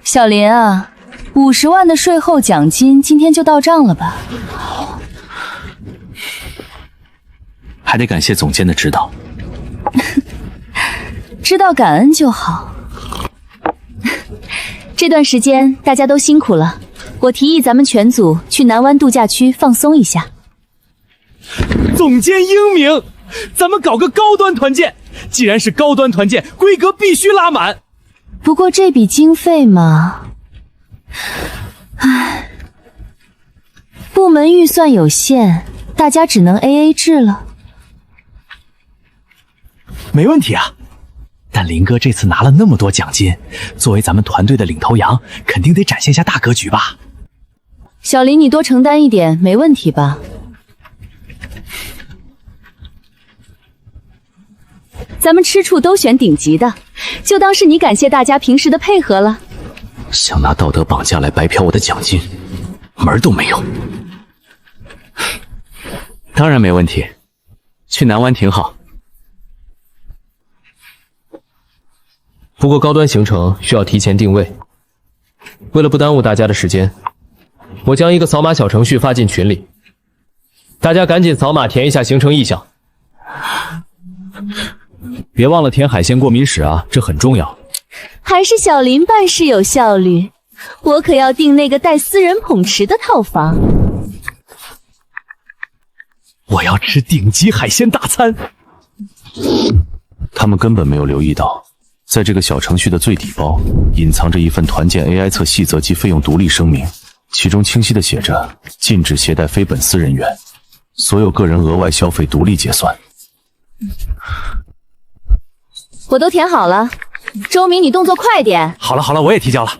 小林啊，50万的税后奖金今天就到账了吧？还得感谢总监的指导。知道感恩就好。这段时间大家都辛苦了，我提议咱们全组去南湾度假区放松一下。总监英明，咱们搞个高端团建。既然是高端团建，规格必须拉满。不过这笔经费嘛，唉，部门预算有限，大家只能 AA 制了。没问题啊，但林哥这次拿了那么多奖金，作为咱们团队的领头羊，肯定得展现下大格局吧。小林，你多承担一点，没问题吧？咱们吃处都选顶级的，就当是你感谢大家平时的配合了。想拿道德绑架来白嫖我的奖金，门儿都没有。当然没问题，去南湾挺好。不过高端行程需要提前定位，为了不耽误大家的时间，我将一个扫码小程序发进群里，大家赶紧扫码填一下行程意向。别忘了填海鲜过敏史啊，这很重要。还是小林办事有效率，我可要订那个带私人捧池的套房。我要吃顶级海鲜大餐。他们根本没有留意到，在这个小程序的最底包，隐藏着一份团建 AI 测细则及费用独立声明，其中清晰地写着禁止携带非本司人员，所有个人额外消费独立结算。我都填好了，周明，你动作快点。好了好了，我也提交了。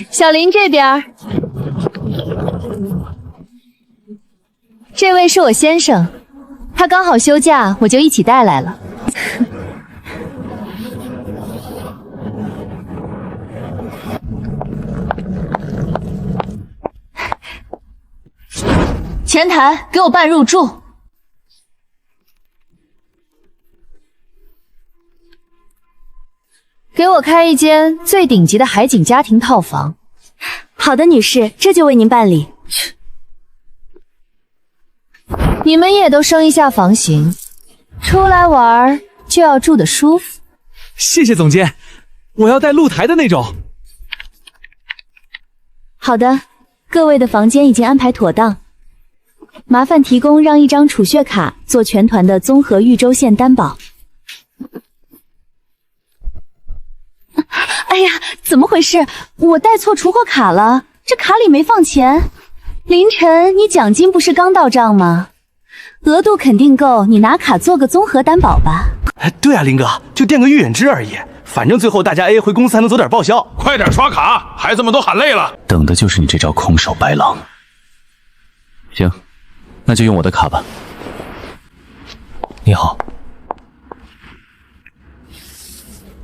小林这边，这位是我先生，他刚好休假，我就一起带来了。前台给我办入住。给我开一间最顶级的海景家庭套房。好的，女士，这就为您办理。你们也都升一下房型，出来玩就要住得舒服。谢谢总监，我要带露台的那种。好的，各位的房间已经安排妥当，麻烦提供让一张储蓄卡做全团的综合豫州县担保。哎呀，怎么回事？我带错储货卡了，这卡里没放钱。凌晨，你奖金不是刚到账吗？额度肯定够，你拿卡做个综合担保吧。对啊，林哥，就垫个预演支而已，反正最后大家 AA 回公司还能走点报销。快点刷卡，孩子们都喊累了。等的就是你这招空手白狼。行，那就用我的卡吧。你好，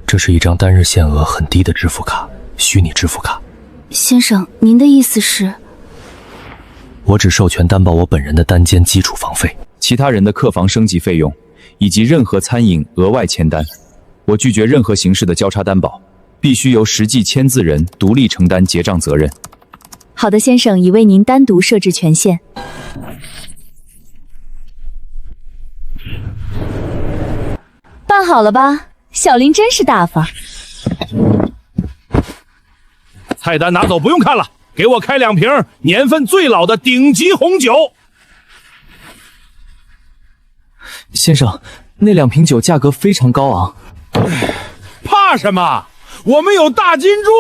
这是一张单日限额很低的支付卡，虚拟支付卡。先生，您的意思是？我只授权担保我本人的单间基础房费，其他人的客房升级费用以及任何餐饮额外签单，我拒绝任何形式的交叉担保，必须由实际签字人独立承担结账责任。好的，先生，已为您单独设置权限。办好了吧？小林真是大方。菜单拿走，不用看了，给我开2瓶年份最老的顶级红酒。先生，那2瓶酒价格非常高昂。怕什么？我们有大金柱。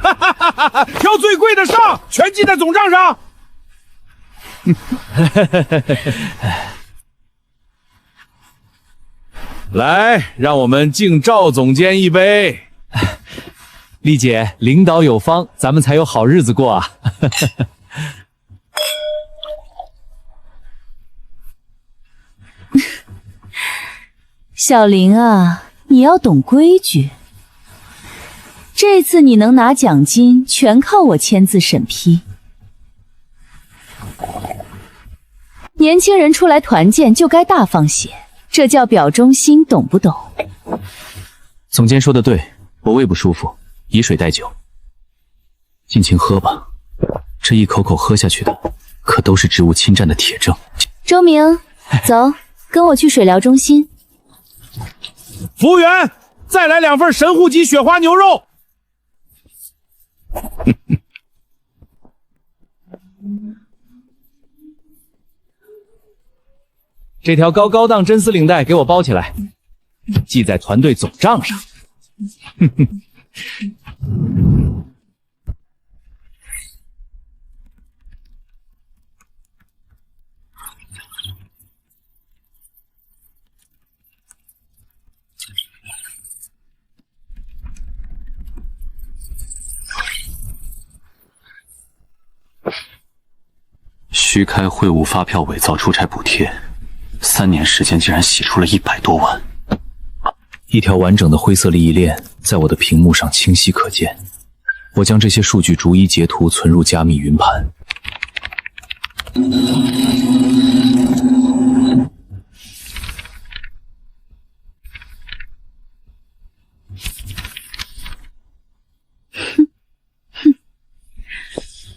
哈哈哈哈哈！挑最贵的上，全记在总账上。来，让我们敬赵总监一杯。丽姐，领导有方，咱们才有好日子过啊！小林啊，你要懂规矩。这次你能拿奖金，全靠我签字审批。年轻人出来团建就该大方些，这叫表忠心，懂不懂？总监说的对，我胃不舒服，以水代酒，尽情喝吧。这一口口喝下去的，可都是植物侵占的铁证。周明，走，跟我去水疗中心。服务员，再来2份神户级雪花牛肉。这条高档真丝领带给我包起来，记在团队总账上。虚开会务发票，伪造出差补贴，3年时间竟然洗出了100多万。一条完整的灰色利益链在我的屏幕上清晰可见。我将这些数据逐一截图存入加密云盘。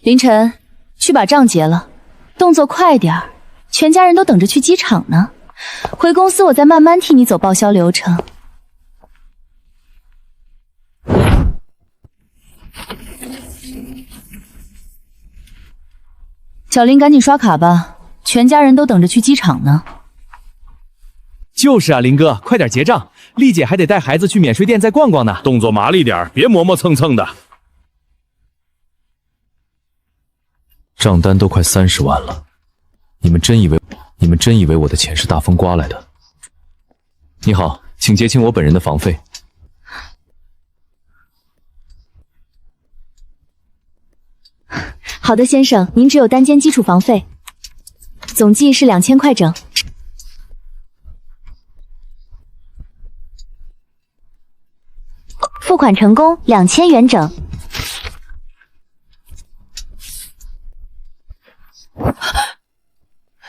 凌晨，去把账结了，动作快点儿，全家人都等着去机场呢。回公司我再慢慢替你走报销流程。小林，赶紧刷卡吧，全家人都等着去机场呢。就是啊，林哥，快点结账，丽姐还得带孩子去免税店再逛逛呢。动作麻利点，别磨磨蹭蹭的。账单都快30万了，你们真以为我的钱是大风刮来的？你好，请结清我本人的房费。好的，先生，您只有单间基础房费，总计是2000块整。付款成功，2000元整。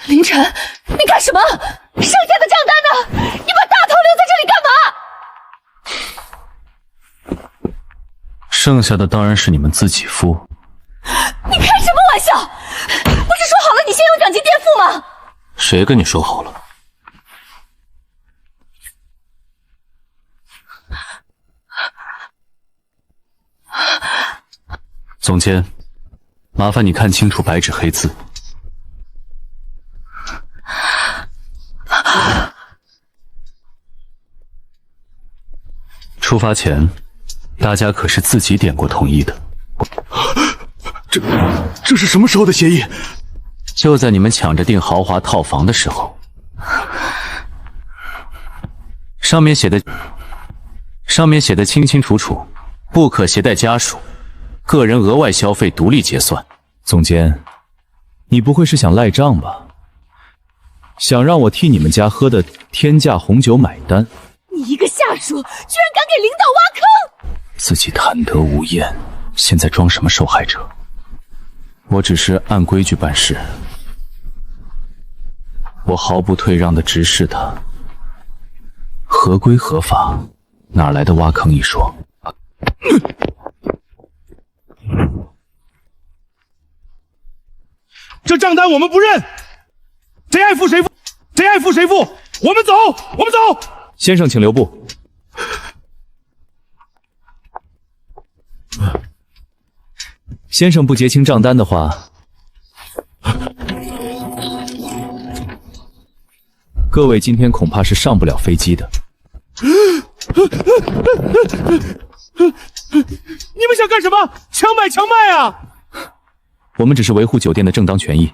凌晨，你干什么？剩下的账单呢？你把大头留在这里干嘛？剩下的当然是你们自己付。你开什么玩笑？不是说好了你先有奖金垫付吗？谁跟你说好了？总监，麻烦你看清楚白纸黑字。出发前，大家可是自己点过同意的。这是什么时候的协议？就在你们抢着订豪华套房的时候，上面写的清清楚楚，不可携带家属，个人额外消费独立结算。总监，你不会是想赖账吧？想让我替你们家喝的天价红酒买单？你一个下属，居然敢给领导挖坑！自己贪得无厌，现在装什么受害者？我只是按规矩办事，我毫不退让地直视他，合规合法，哪来的挖坑一说？这账单我们不认，谁爱付谁付，谁爱付谁付。我们走，我们走。先生，请留步。先生不结清账单的话，各位今天恐怕是上不了飞机的。你们想干什么？强买强卖啊！我们只是维护酒店的正当权益。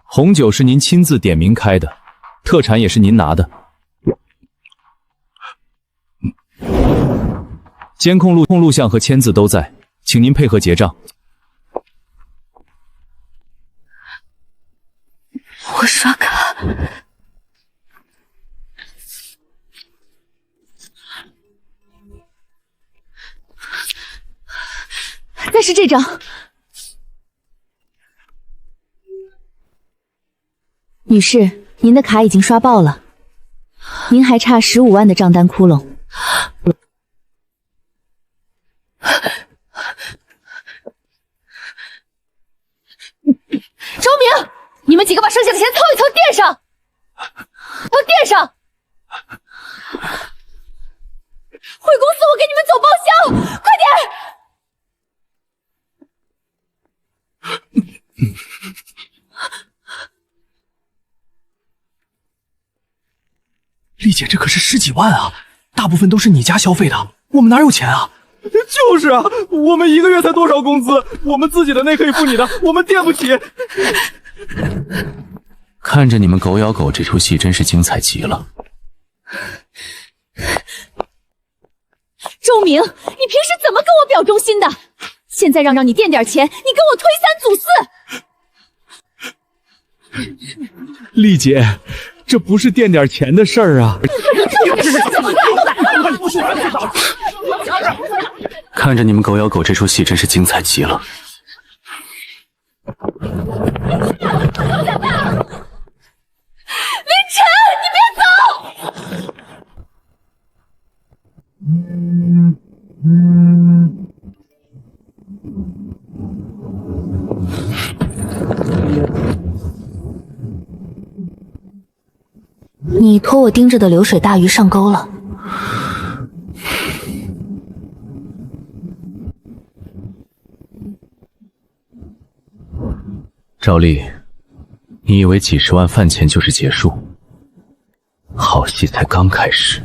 红酒是您亲自点名开的，特产也是您拿的。监控录像和签字都在，请您配合结账。我刷卡。再是这张。女士，您的卡已经刷爆了，您还差15万的账单窟窿。周明，你们几个把剩下的钱凑一凑垫上，要垫上。回公司，我给你们走报销，快点！丽姐，这可是10几万啊，大部分都是你家消费的，我们哪有钱啊？就是啊，我们1个月才多少工资？我们自己的那可以付你的，我们垫不起。看着你们狗咬狗这出戏真是精彩极了。周明，你平时怎么跟我表忠心的？现在让你垫点钱，你跟我推3阻4。丽姐，这不是垫点钱的事儿啊！看着你们狗咬狗这出戏真是精彩极了。凌晨，你别走！你拖我盯着的流水大鱼上钩了。赵丽，你以为几10万饭钱就是结束？好戏才刚开始。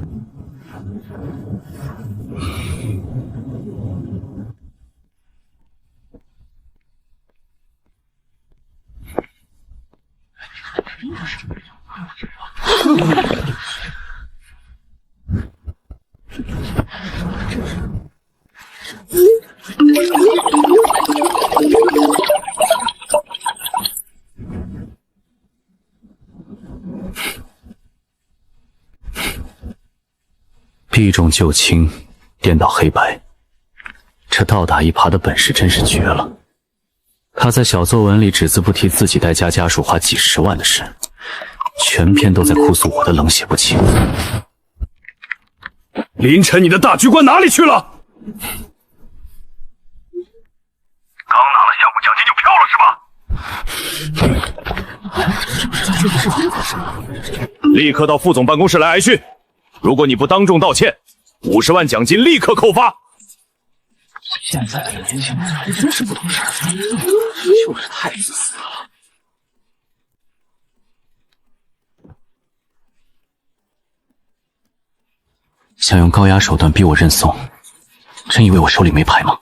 避重就轻，颠倒黑白，这倒打一耙的本事真是绝了。他在小作文里只字不提自己带家属花几10万的事，全篇都在哭诉我的冷血不情。凌晨，你的大局观哪里去了？刚拿了项目奖金就飘了是吧？立刻到副总办公室来挨训。如果你不当众道歉，50万奖金立刻扣发。现在的年轻人真是不懂事儿，就是太自私了。想用高压手段逼我认怂，真以为我手里没牌吗？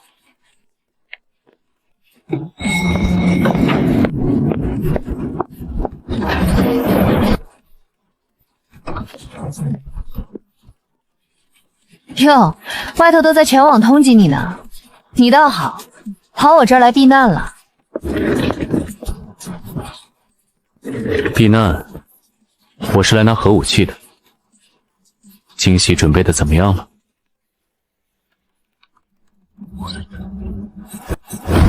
哟，外头都在全网通缉你呢，你倒好，跑我这儿来避难了。避难？我是来拿核武器的。惊喜准备的怎么样了？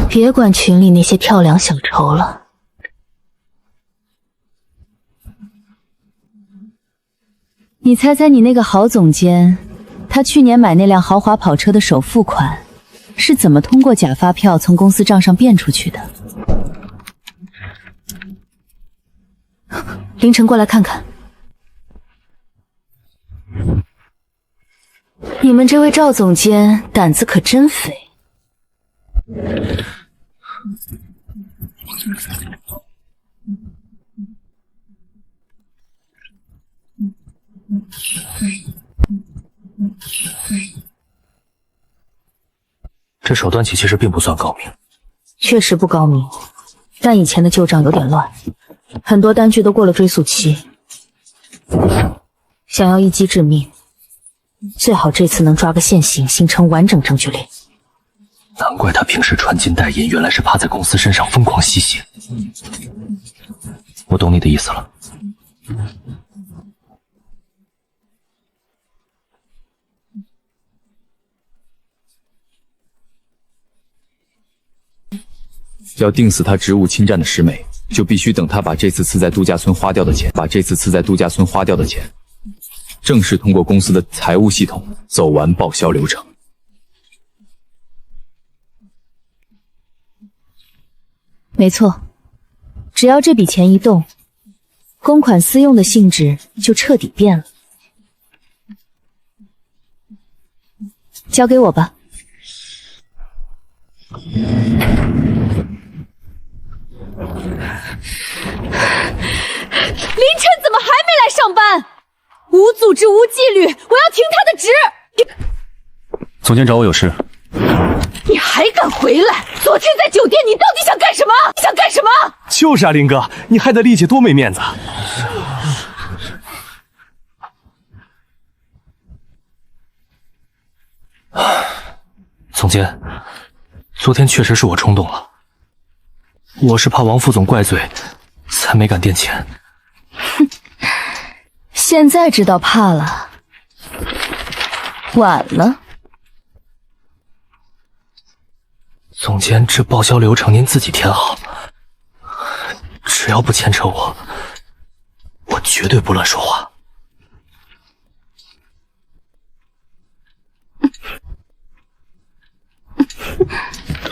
别管群里那些跳梁小丑了。你猜猜你那个郝总监，他去年买那辆豪华跑车的首付款是怎么通过假发票从公司账上变出去的？凌晨过来看看。你们这位赵总监胆子可真肥。这手段其实并不算高明。确实不高明，但以前的旧账有点乱，很多单据都过了追诉期。想要一击致命，最好这次能抓个现行，形成完整证据链。难怪他平时穿金戴银，原来是趴在公司身上疯狂吸血。我懂你的意思了。要定死他职务侵占的石美，就必须等他把这次在度假村花掉的钱，正式通过公司的财务系统走完报销流程。没错，只要这笔钱一动，公款私用的性质就彻底变了。交给我吧。凌晨怎么还没来上班？无组织无纪律，我要停他的职！总监找我有事。你还敢回来？昨天在酒店你到底想干什么？就是啊，林哥，你害得丽姐多没面子。总监，昨天确实是我冲动了，我是怕王副总怪罪，才没敢垫钱。现在知道怕了，晚了。总监，这报销流程您自己填好，只要不牵扯我，我绝对不乱说话。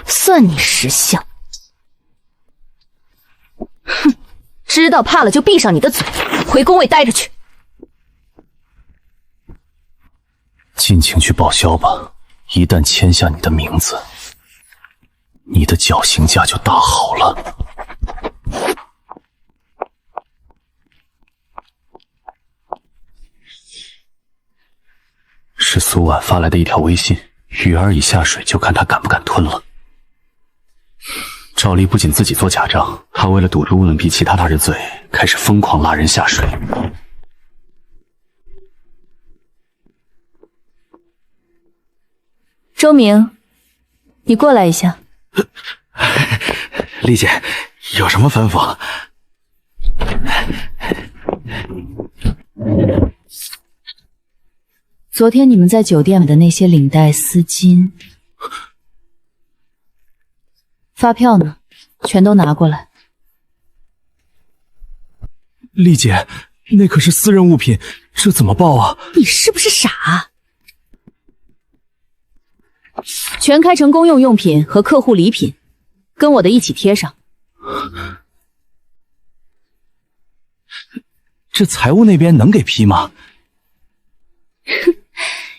算你识相。哼，知道怕了就闭上你的嘴，回工位待着去。尽情去报销吧，一旦签下你的名字，你的绞刑架就搭好了。是苏婉发来的一条微信，鱼儿已下水，就看他敢不敢吞了。赵丽不仅自己做假账，还为了堵住乌伦比其他大人嘴，开始疯狂拉人下水。周明，你过来一下。丽姐，有什么吩咐？昨天你们在酒店买的那些领带、丝巾、发票呢？全都拿过来。丽姐，那可是私人物品，这怎么报啊？你是不是傻？全开成公用用品和客户礼品，跟我的一起贴上。这财务那边能给批吗？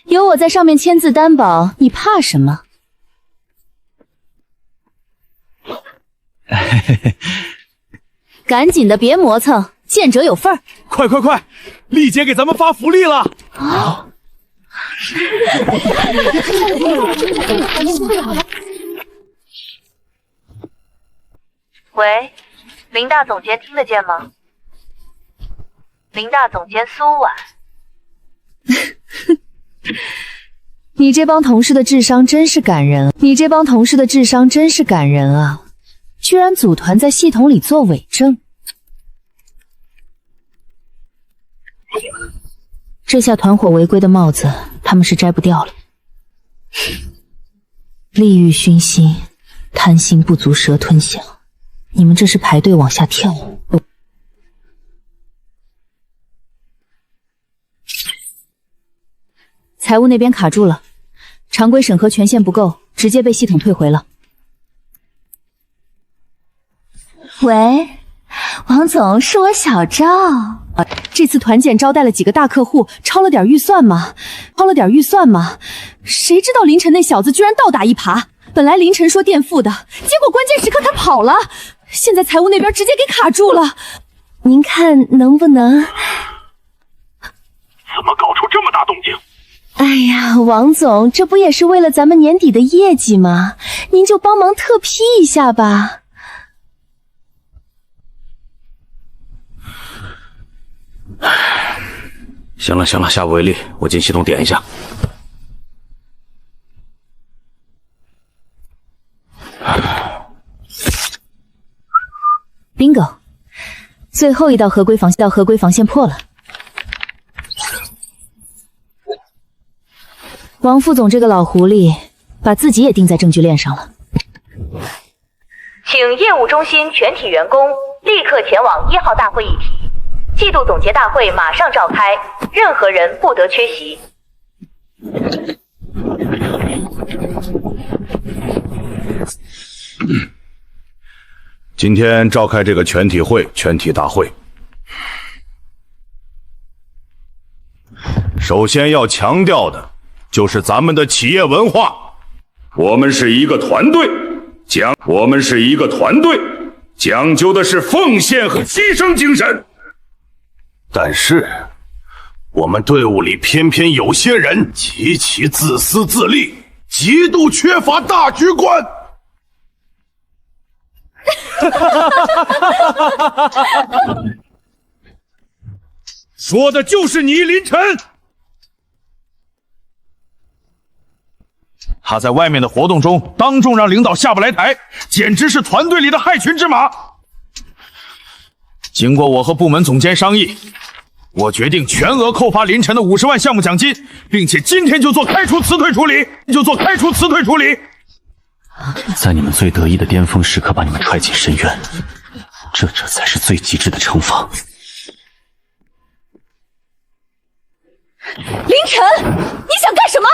有我在上面签字担保，你怕什么？赶紧的，别磨蹭，见者有份儿。快，丽姐给咱们发福利了！啊！喂，林大总监听得见吗？林大总监苏婉。你这帮同事的智商真是感人啊！居然组团在系统里做伪证，这下团伙违规的帽子他们是摘不掉了。利欲熏心，贪心不足蛇吞象，你们这是排队往下跳。财务那边卡住了，常规审核权限不够，直接被系统退回了。喂，王总，是我小赵。这次团建招待了几个大客户，超了点预算吗？谁知道凌晨那小子居然倒打一耙，本来凌晨说垫付的，结果关键时刻他跑了，现在财务那边直接给卡住了。您看能不能……怎么搞出这么大动静？哎呀，王总，这不也是为了咱们年底的业绩吗？您就帮忙特批一下吧。行了，下不为例，我进系统点一下。bingo， 最后一道合规防线破了。王副总这个老狐狸，把自己也钉在证据链上了。请业务中心全体员工立刻前往1号大会议体，季度总结大会马上召开，任何人不得缺席。今天召开这个全体大会，首先要强调的就是咱们的企业文化，我们是一个团队，讲究的是奉献和牺牲精神。但是，我们队伍里偏偏有些人极其自私自利，极度缺乏大局观。说的就是你，林晨。他在外面的活动中当众让领导下不来台，简直是团队里的害群之马。经过我和部门总监商议，我决定全额扣发林晨的50万项目奖金，并且今天就做开除辞退处理。在你们最得意的巅峰时刻把你们踹进深渊，这才是最极致的惩罚。凌晨，你想干什么？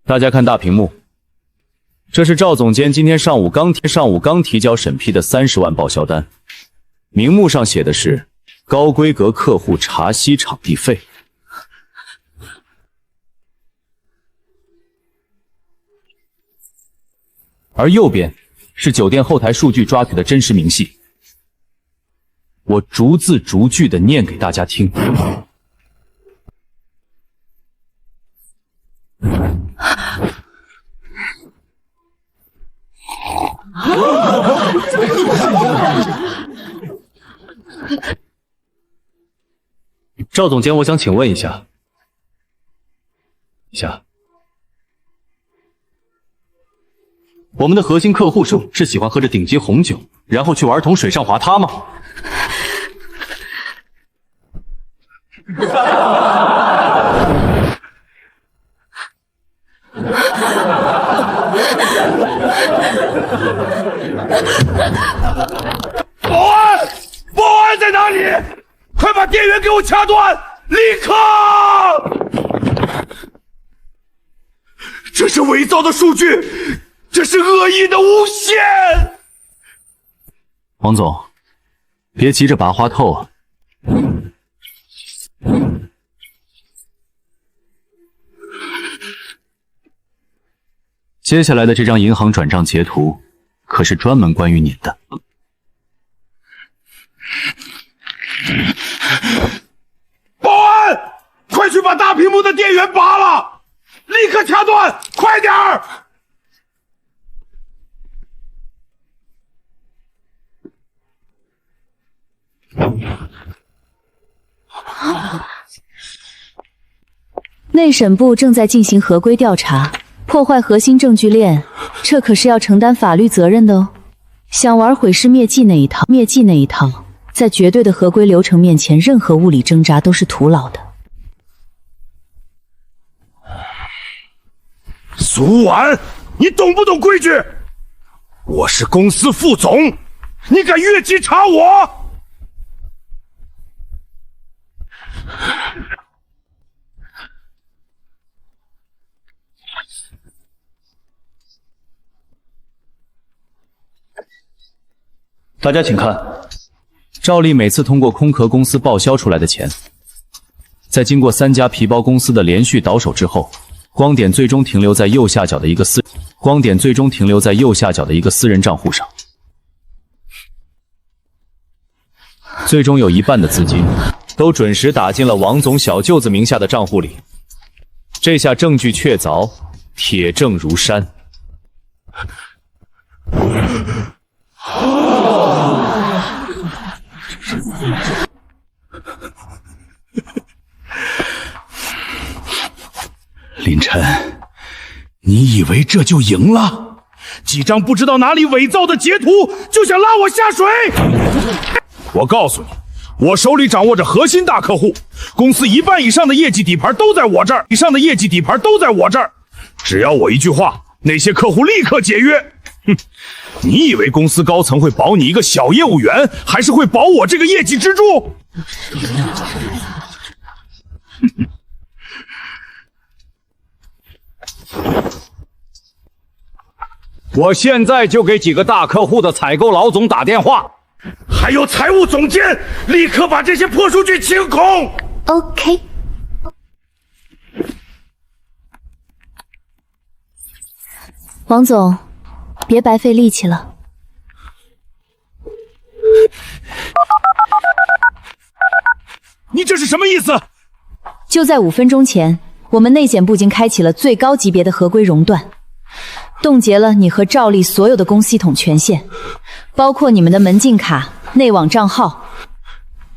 大家看大屏幕，这是赵总监今天上午刚提交审批的30万报销单，名目上写的是高规格客户茶歇场地费。而右边是酒店后台数据抓取的真实明细，我逐字逐句的念给大家听。赵总监，我想请问一下，我们的核心客户是喜欢喝着顶级红酒，然后去玩儿童水上滑塌吗？保安在哪里？快把电源给我掐断！立刻！这是伪造的数据，这是恶意的诬陷！王总，别急着拔花透啊。接下来的这张银行转账截图，可是专门关于您的。保安，快去把大屏幕的电源拔了！立刻掐断，快点儿！内审部正在进行合规调查，破坏核心证据链，这可是要承担法律责任的哦。想玩毁尸灭迹那一套，在绝对的合规流程面前，任何物理挣扎都是徒劳的。苏婉，你懂不懂规矩？我是公司副总，你敢越级查我？大家请看，赵丽每次通过空壳公司报销出来的钱，在经过3家皮包公司的连续倒手之后，光点最终停留在右下角的一个私人账户上，最终有一半的资金都准时打进了王总小舅子名下的账户里。这下证据确凿，铁证如山。林晨，你以为这就赢了？几张不知道哪里伪造的截图就想拉我下水？我告诉你，我手里掌握着核心大客户，公司1半以上的业绩底盘都在我这儿，只要我一句话，那些客户立刻解约。哼，你以为公司高层会保你一个小业务员，还是会保我这个业绩支柱？我现在就给几个大客户的采购老总打电话，还有财务总监，立刻把这些破数据清空。OK。王总，别白费力气了。你这是什么意思？就在5分钟前，我们内检部已经开启了最高级别的合规熔断，冻结了你和赵丽所有的公系统权限，包括你们的门禁卡、内网账号，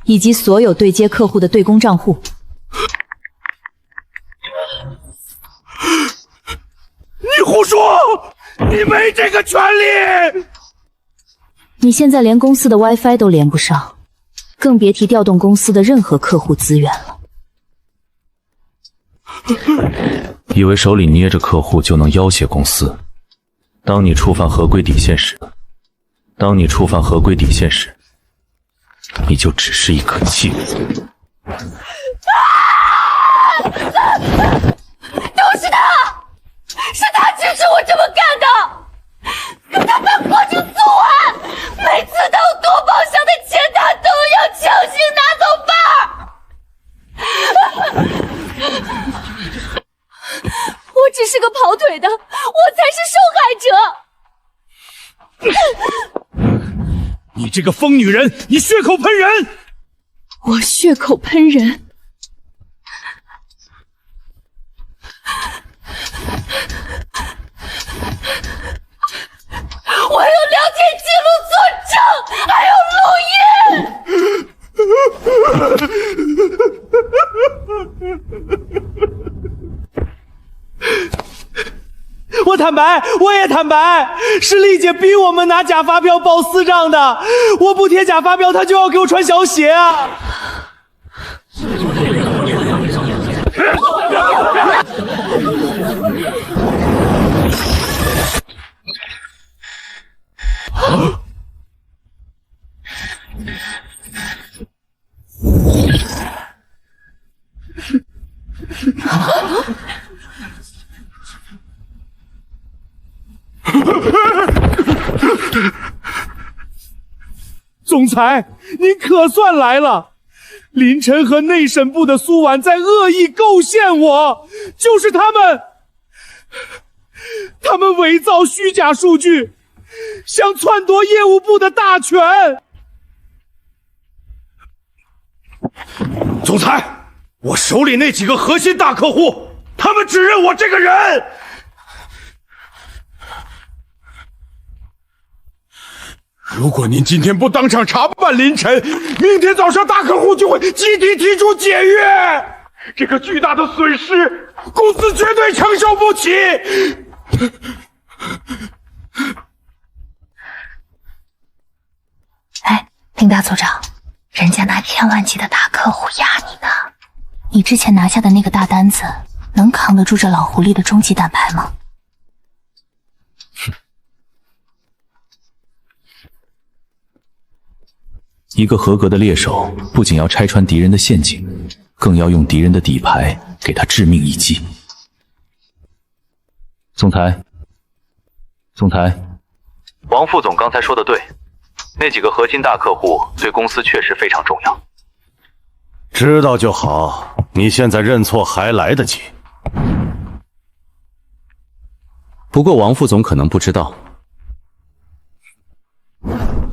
以及所有对接客户的对公账户。你胡说！你没这个权利！你现在连公司的 WiFi 都连不上，更别提调动公司的任何客户资源了。以为手里捏着客户就能要挟公司？当你触犯合规底线时，你就只是一颗弃子。都是他！是他指使我这么干的！可他把过程做完，每次他有多报销的钱，他都要强行拿走半儿。我只是个跑腿的，我才是受害者。你这个疯女人，你血口喷人！我血口喷人？我有聊天记录作证，还有录音。我坦白，我也坦白，是丽姐逼我们拿假发票报私账的。我不贴假发票，她就要给我穿小鞋啊！总裁，您可算来了！林晨和内审部的苏婉在恶意构陷我，就是他们伪造虚假数据，想篡夺业务部的大权。总裁，我手里那几个核心大客户，他们只认我这个人。如果您今天不当场查办林晨，明天早上大客户就会集体提出解约，这个巨大的损失，公司绝对承受不起。哎，林大组长，人家拿1000万级的大客户压你呢，你之前拿下的那个大单子，能扛得住这老狐狸的终极胆牌吗？一个合格的猎手不仅要拆穿敌人的陷阱，更要用敌人的底牌给他致命一击。总裁，王副总刚才说的对，那几个核心大客户对公司确实非常重要。知道就好，你现在认错还来得及。不过王副总可能不知道，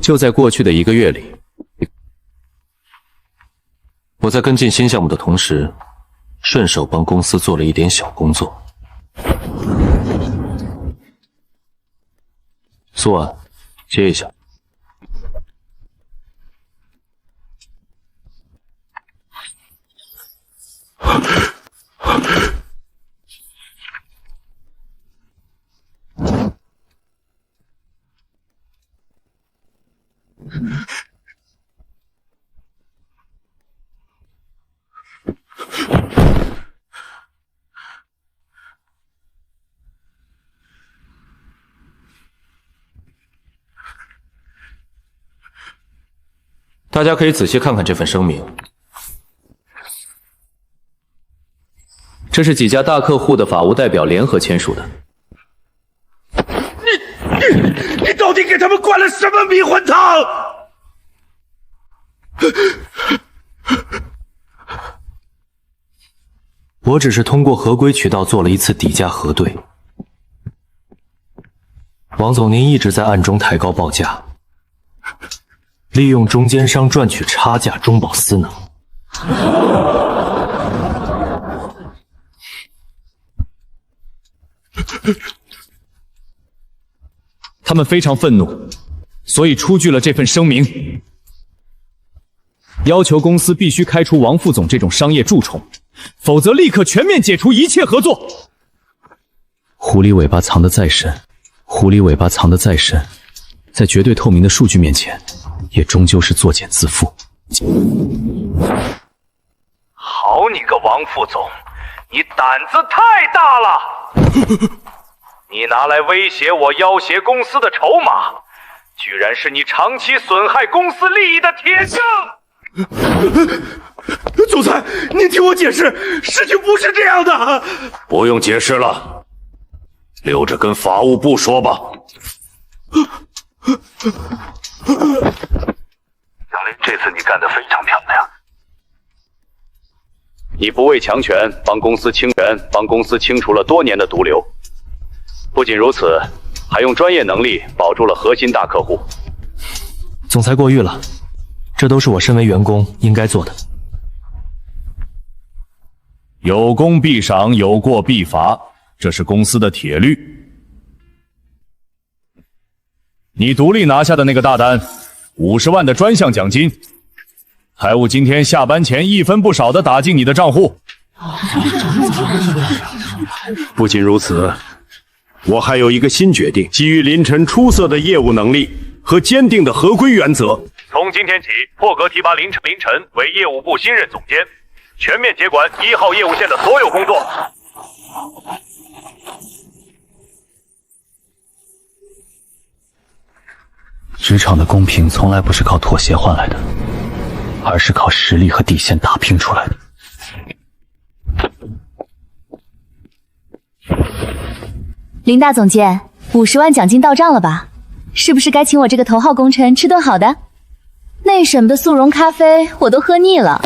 就在过去的1个月里，我在跟进新项目的同时，顺手帮公司做了一点小工作。苏婉，接一下。大家可以仔细看看这份声明，这是几家大客户的法务代表联合签署的。你到底给他们灌了什么迷魂汤？我只是通过合规渠道做了一次底价核对。王总，您一直在暗中抬高报价，利用中间商赚取差价，中饱私囊。他们非常愤怒，所以出具了这份声明，要求公司必须开除王副总这种商业蛀虫，否则立刻全面解除一切合作。狐狸尾巴藏得再深，狐狸尾巴藏得再深，在绝对透明的数据面前，也终究是作茧自缚。好你个王副总，你胆子太大了！你拿来威胁我、要挟公司的筹码，居然是你长期损害公司利益的铁证！总裁，您听我解释，事情不是这样的。不用解释了，留着跟法务部说吧。小林，这次你干得非常漂亮。你不畏强权，帮公司清除了多年的毒瘤。不仅如此，还用专业能力保住了核心大客户。总裁过誉了，这都是我身为员工应该做的。有功必赏，有过必罚，这是公司的铁律。你独立拿下的那个大单，50万的专项奖金，财务今天下班前1分不少的打进你的账户。不仅如此，我还有一个新决定，基于林晨出色的业务能力和坚定的合规原则，从今天起，破格提拔林晨为业务部新任总监，全面接管1号业务线的所有工作。职场的公平从来不是靠妥协换来的，而是靠实力和底线打拼出来的。林大总监，50万奖金到账了吧？是不是该请我这个头号功臣吃顿好的？内审的速溶咖啡我都喝腻了。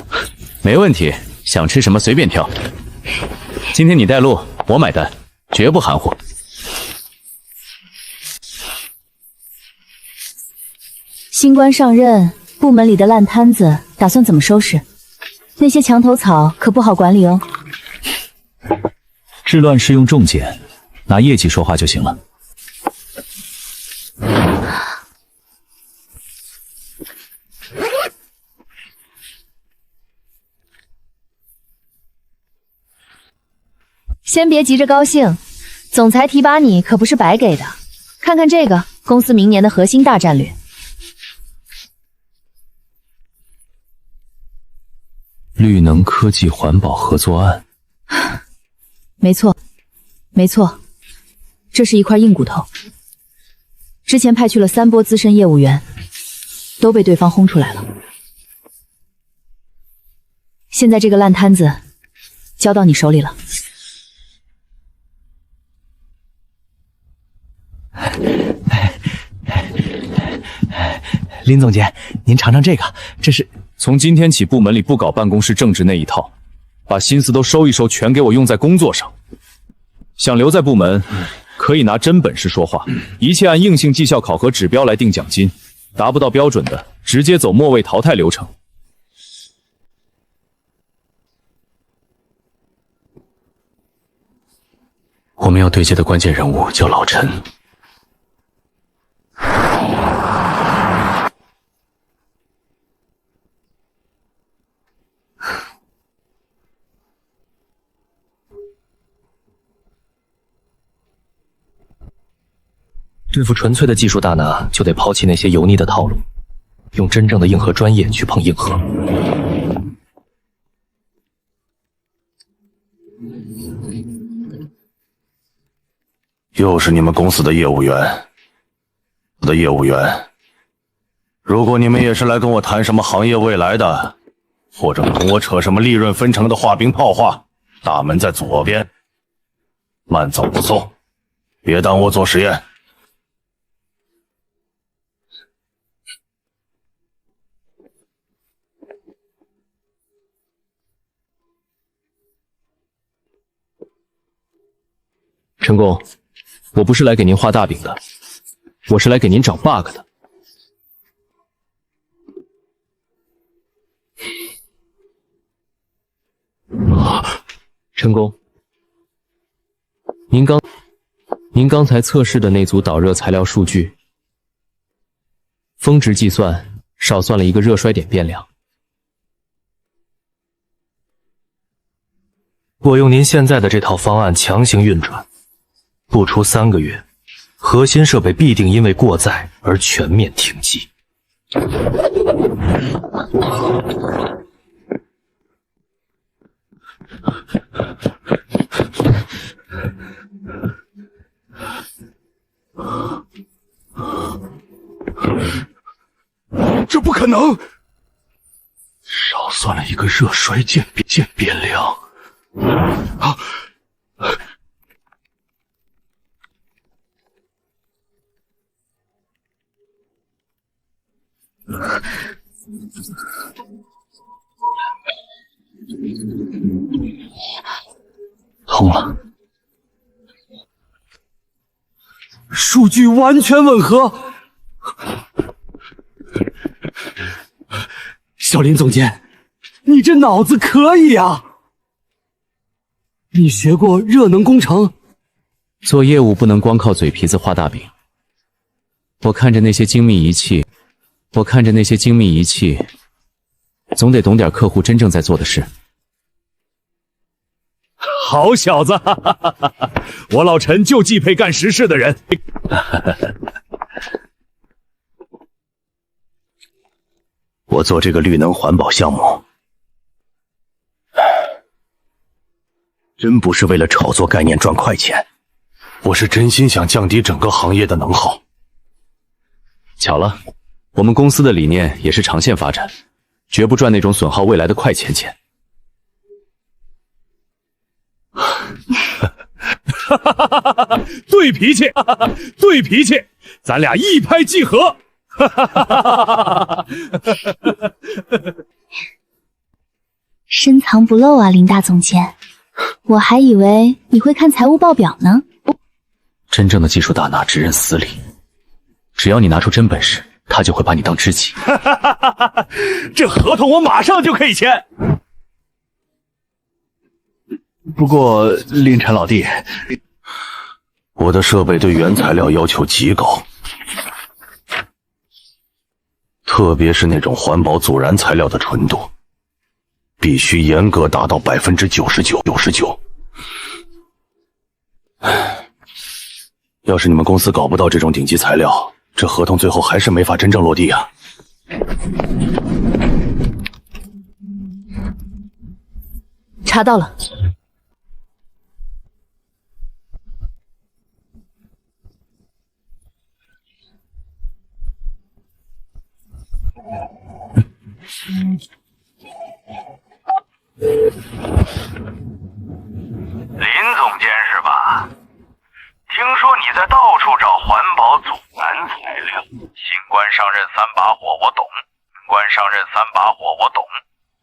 没问题，想吃什么随便挑。今天你带路，我买单，绝不含糊。新官上任，部门里的烂摊子打算怎么收拾？那些墙头草可不好管理哦。治乱世用重剑，拿业绩说话就行了。先别急着高兴，总裁提拔你可不是白给的。看看这个，公司明年的核心大战略。绿能科技环保合作案，没错，没错，这是一块硬骨头。之前派去了3波资深业务员，都被对方轰出来了。现在这个烂摊子交到你手里了。林总监，您尝尝这个，这是……从今天起，部门里不搞办公室政治那一套，把心思都收一收，全给我用在工作上。想留在部门，可以拿真本事说话，一切按硬性绩效考核指标来定奖金，达不到标准的，直接走末位淘汰流程。我们要对接的关键人物叫老陈。对付纯粹的技术大拿，就得抛弃那些油腻的套路，用真正的硬核专业去碰硬核。又是你们公司的业务员，如果你们也是来跟我谈什么行业未来的，或者跟我扯什么利润分成的画饼套话，大门在左边，慢走不送，别耽误我做实验。陈工，我不是来给您画大饼的，我是来给您找 bug 的。陈工，您刚才测试的那组导热材料数据，峰值计算少算了一个热衰点变量。我用您现在的这套方案强行运转，不出3个月，核心设备必定因为过载而全面停机。这不可能！少算了一个热衰渐变量。啊！通了，数据完全吻合。小林总监，你这脑子可以啊！你学过热能工程？做业务不能光靠嘴皮子画大饼。我看着那些精密仪器，总得懂点客户真正在做的事。好小子，哈哈哈哈，我老陈就既配干实事的人。我做这个绿能环保项目，真不是为了炒作概念赚快钱，我是真心想降低整个行业的能耗。巧了，我们公司的理念也是长线发展，绝不赚那种损耗未来的快钱钱。对脾气，对脾气，咱俩一拍即合。深藏不露啊，林大总监，我还以为你会看财务报表呢。真正的技术大拿只认死理，只要你拿出真本事，他就会把你当知己。这合同我马上就可以签。不过林晨老弟，我的设备对原材料要求极高，特别是那种环保阻燃材料的纯度，必须严格达到99%。要是你们公司搞不到这种顶级材料，这合同最后还是没法真正落地啊。查到了。林总监是吧？听说你在到处找环保阻燃材料，新官上任3把火，我懂。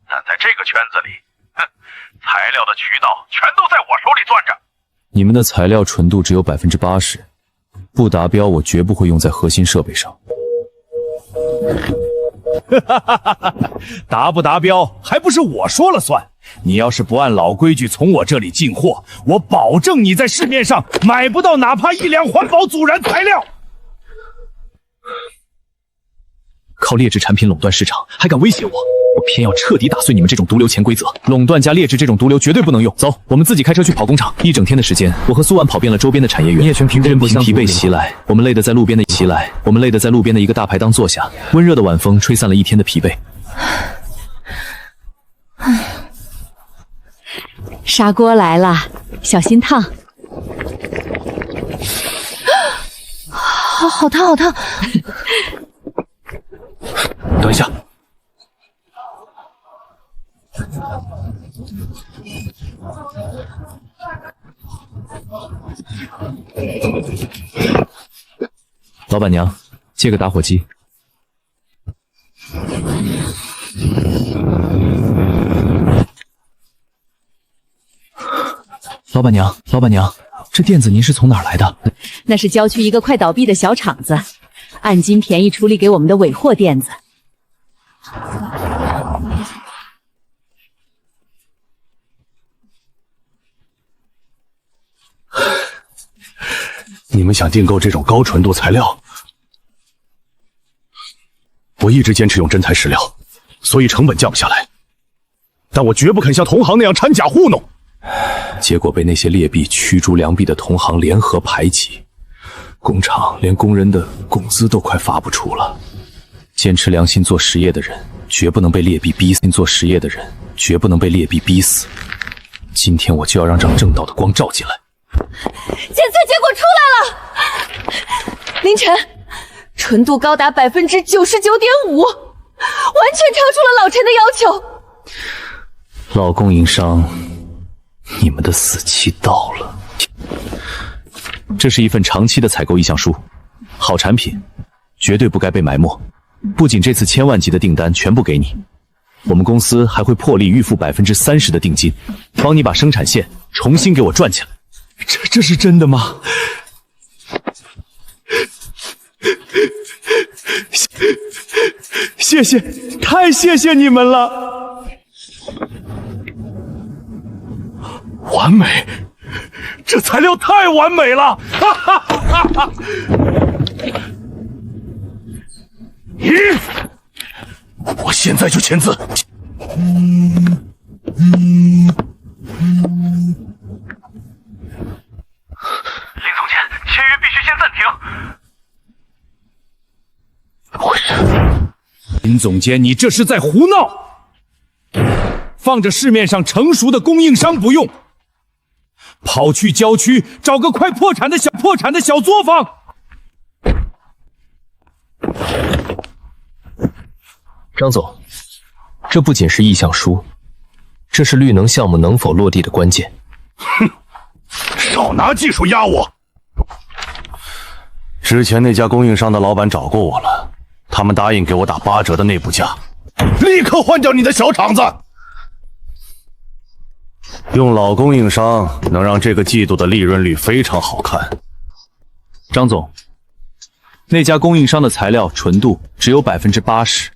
但在这个圈子里，材料的渠道全都在我手里攥着。你们的材料纯度只有80%，不达标我绝不会用在核心设备上。达不达标还不是我说了算。你要是不按老规矩从我这里进货，我保证你在市面上买不到哪怕1两环保阻燃材料。靠劣质产品垄断市场，还敢威胁我？我偏要彻底打碎你们这种毒瘤潜规则。垄断加劣质这种毒瘤绝对不能用。走，我们自己开车去跑工厂。一整天的时间，我和苏万跑遍了周边的产业园，任凭疲惫袭来，我们累得在路边的一个大排档坐下，温热的晚风吹散了一天的疲惫。砂锅来了，小心烫。好烫，好烫！等一下。老板娘，借个打火机。老板娘，这垫子您是从哪儿来的？那是郊区一个快倒闭的小厂子，按斤便宜处理给我们的尾货垫子。你们想订购这种高纯度材料，我一直坚持用真材实料，所以成本降不下来。但我绝不肯像同行那样掺假糊弄，结果被那些劣币驱逐良币的同行联合排挤，工厂连工人的工资都快发不出了。坚持良心做实业的人，绝不能被劣币逼死；做实业的人，绝不能被劣币逼死。今天我就要让正道的光照进来。检测结果出来了，凌晨，纯度高达99.5%，完全超出了老陈的要求。老供应商，你们的死期到了。这是一份长期的采购意向书，好产品绝对不该被埋没。不仅这次1000万级的订单全部给你，我们公司还会破例预付30%的定金，帮你把生产线重新给我转起来。这是真的吗？谢谢，太谢谢你们了！完美，这材料太完美了！哈哈哈哈！咦，我现在就签字。林总监，签约必须先暂停。林总监，你这是在胡闹！放着市面上成熟的供应商不用，跑去郊区找个快破产的小作坊。张总，这不仅是意向书，这是绿能项目能否落地的关键。哼，少拿技术压我！之前那家供应商的老板找过我了，他们答应给我打8折的内部价。立刻换掉你的小厂子！用老供应商能让这个季度的利润率非常好看。张总，那家供应商的材料纯度只有80%，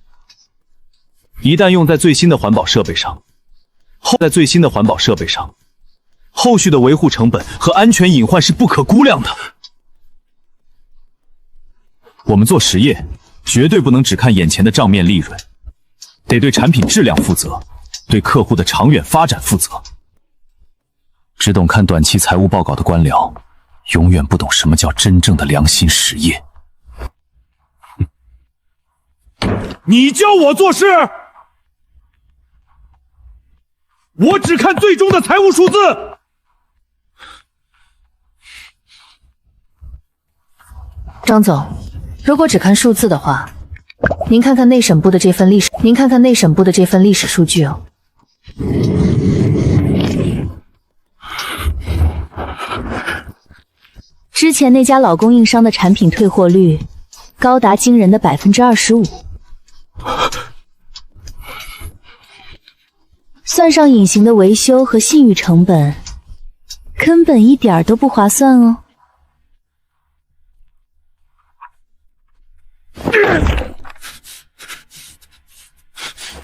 一旦用在最新的环保设备上，后续的维护成本和安全隐患是不可估量的。我们做实业，绝对不能只看眼前的账面利润，得对产品质量负责，对客户的长远发展负责。只懂看短期财务报告的官僚，永远不懂什么叫真正的良心实业。你教我做事，我只看最终的财务数字。张总，如果只看数字的话，您看看内审部的这份历史数据哦。之前那家老供应商的产品退货率高达惊人的25%，算上隐形的维修和信誉成本，根本一点都不划算哦。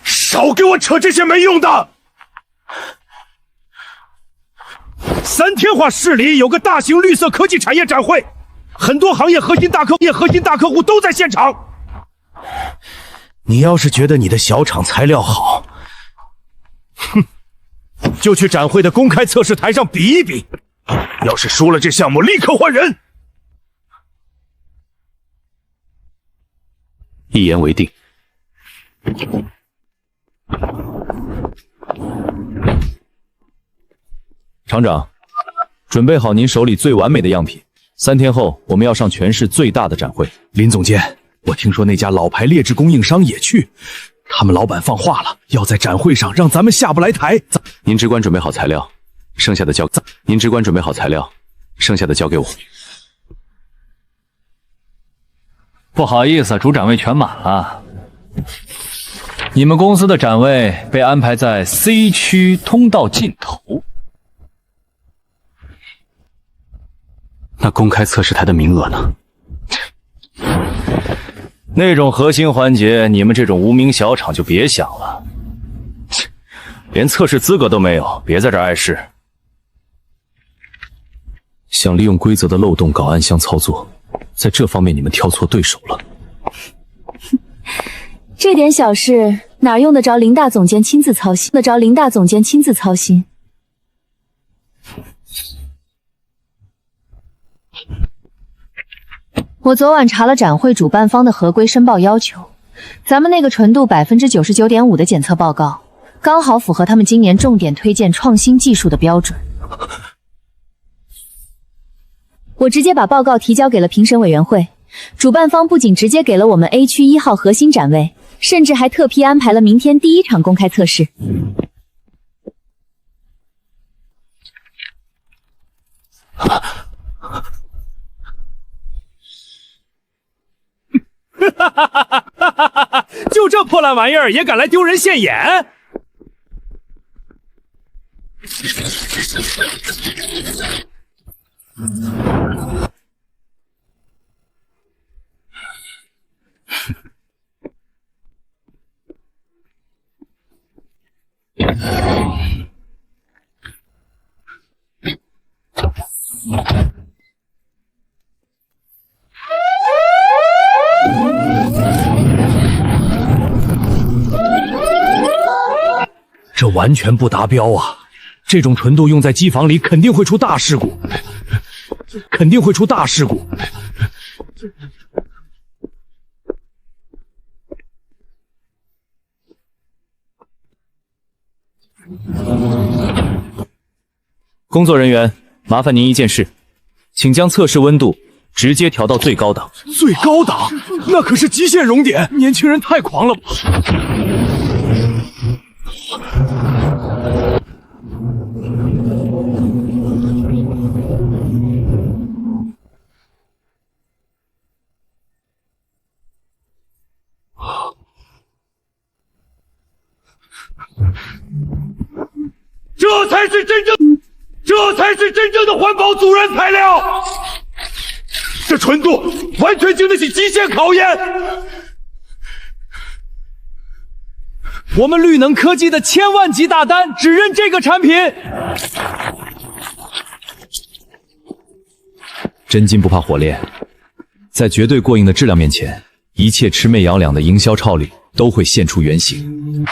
少给我扯这些没用的！3天话市里有个大型绿色科技产业展会，很多行业核心大客户都在现场。你要是觉得你的小厂材料好，哼，就去展会的公开测试台上比一比。要是输了这项目，立刻换人。一言为定。厂长，准备好您手里最完美的样品。3天后，我们要上全市最大的展会。林总监，我听说那家老牌劣质供应商也去，他们老板放话了，要在展会上让咱们下不来台。您只管准备好材料，剩下的交给我。不好意思，主展位全满了。你们公司的展位被安排在 C 区通道尽头。那公开测试台的名额呢？那种核心环节，你们这种无名小厂就别想了，连测试资格都没有，别在这儿碍事。想利用规则的漏洞搞暗箱操作，在这方面你们挑错对手了。这点小事哪用得着林大总监亲自操心？我昨晚查了展会主办方的合规申报要求，咱们那个纯度 99.5% 的检测报告，刚好符合他们今年重点推荐创新技术的标准。我直接把报告提交给了评审委员会，主办方不仅直接给了我们 A 区1号核心展位，甚至还特批安排了明天第一场公开测试。就这破烂玩意儿也敢来丢人现眼？这完全不达标啊！这种纯度用在机房里肯定会出大事故，工作人员，麻烦您一件事，请将测试温度直接调到最高档。最高档？那可是极限熔点，年轻人太狂了吧！这才是真正的环保阻燃材料，这纯度完全经得起极限考验。我们绿能科技的1000万级大单只认这个产品。真金不怕火炼，在绝对过硬的质量面前，一切魑魅魍魉的营销超理都会现出原形。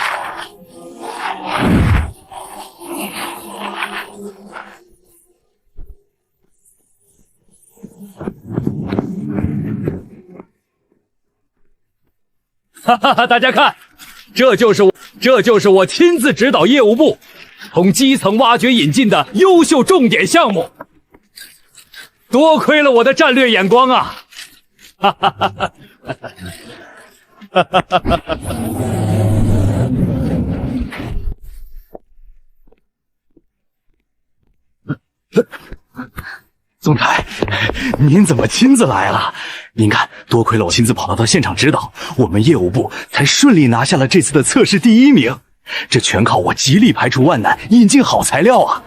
哈哈哈！大家看，这就是我亲自指导业务部从基层挖掘引进的优秀重点项目，多亏了我的战略眼光啊！哈哈哈哈哈哈哈哈！总裁，您怎么亲自来了？您看，多亏了我亲自跑到现场指导，我们业务部才顺利拿下了这次的测试第1名。这全靠我极力排除万难，引进好材料啊！